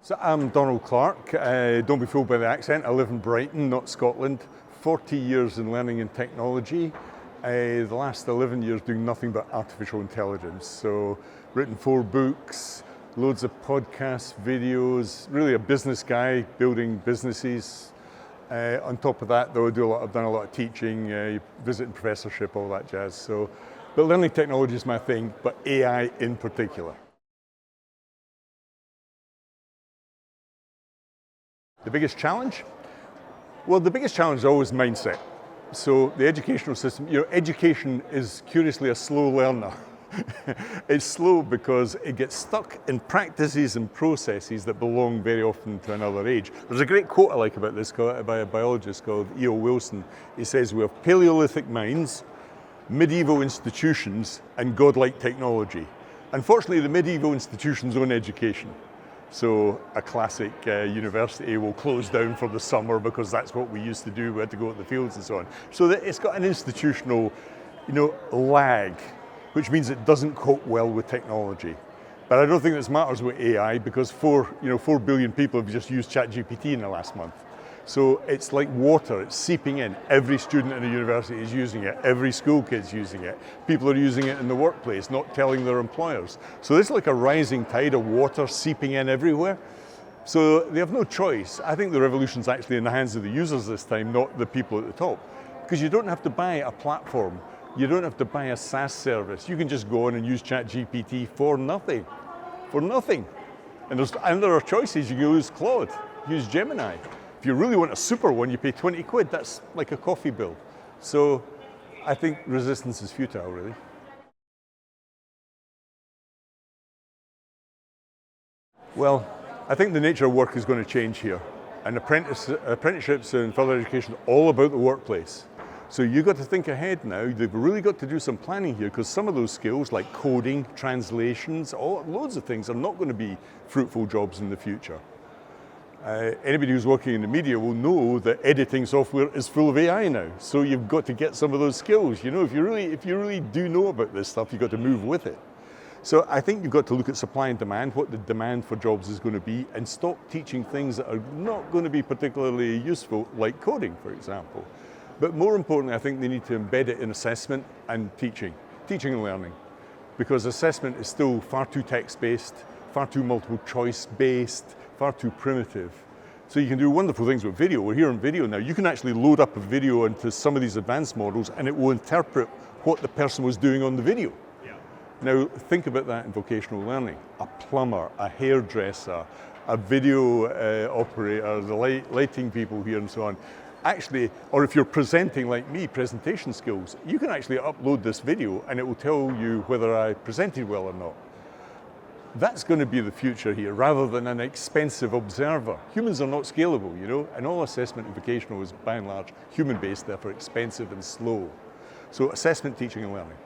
So I'm Donald Clark. Don't be fooled by the accent. I live in Brighton, not Scotland. 40 years in learning and technology. The last 11 years doing nothing but artificial intelligence. So written 4 books, loads of podcasts, videos, really a business guy building businesses. On top of that, though, I've done a lot of teaching, visiting professorship, all that jazz. So, but learning technology is my thing, but AI in particular. The biggest challenge? Well, the biggest challenge is always mindset. So the educational system, education is curiously a slow learner. It's slow because it gets stuck in practices and processes that belong very often to another age. There's a great quote I like about this by a biologist called E.O. Wilson. He says, we have Paleolithic minds, medieval institutions, and godlike technology. Unfortunately, the medieval institutions own education. So a classic university will close down for the summer because that's what we used to do. We had to go to the fields and so on. So that it's got an institutional, lag, which means it doesn't cope well with technology. But I don't think this matters with AI because 4 billion people have just used ChatGPT in the last month. So it's like water, it's seeping in. Every student in a university is using it. Every school kid's using it. People are using it in the workplace, not telling their employers. So it's like a rising tide of water seeping in everywhere. So they have no choice. I think the revolution's actually in the hands of the users this time, not the people at the top. Because you don't have to buy a platform. You don't have to buy a SaaS service. You can just go on and use ChatGPT for nothing. For nothing. And there are choices. You can use Claude, use Gemini. If you really want a super one, you pay 20 quid. That's like a coffee bill. So I think resistance is futile, really. Well, I think the nature of work is going to change here. And apprenticeships and further education are all about the workplace. So you've got to think ahead now. They've really got to do some planning here because some of those skills like coding, translations, loads of things are not going to be fruitful jobs in the future. Anybody who's working in the media will know that editing software is full of AI now. So you've got to get some of those skills. If you really do know about this stuff, you've got to move with it. So I think you've got to look at supply and demand, what the demand for jobs is going to be, and stop teaching things that are not going to be particularly useful, like coding, for example. But more importantly, I think they need to embed it in assessment and teaching and learning. Because assessment is still far too text-based, far too multiple choice-based, far too primitive. So you can do wonderful things with video. We're here on video now. You can actually load up a video into some of these advanced models and it will interpret what the person was doing on the video. Yeah. Now think about that in vocational learning. A plumber, a hairdresser, a video operator, the lighting people here and so on. Actually, or if you're presenting like me, presentation skills, you can actually upload this video and it will tell you whether I presented well or not. That's going to be the future here, rather than an expensive observer. Humans are not scalable, and all assessment and vocational is by and large human-based, therefore expensive and slow. So assessment, teaching and learning.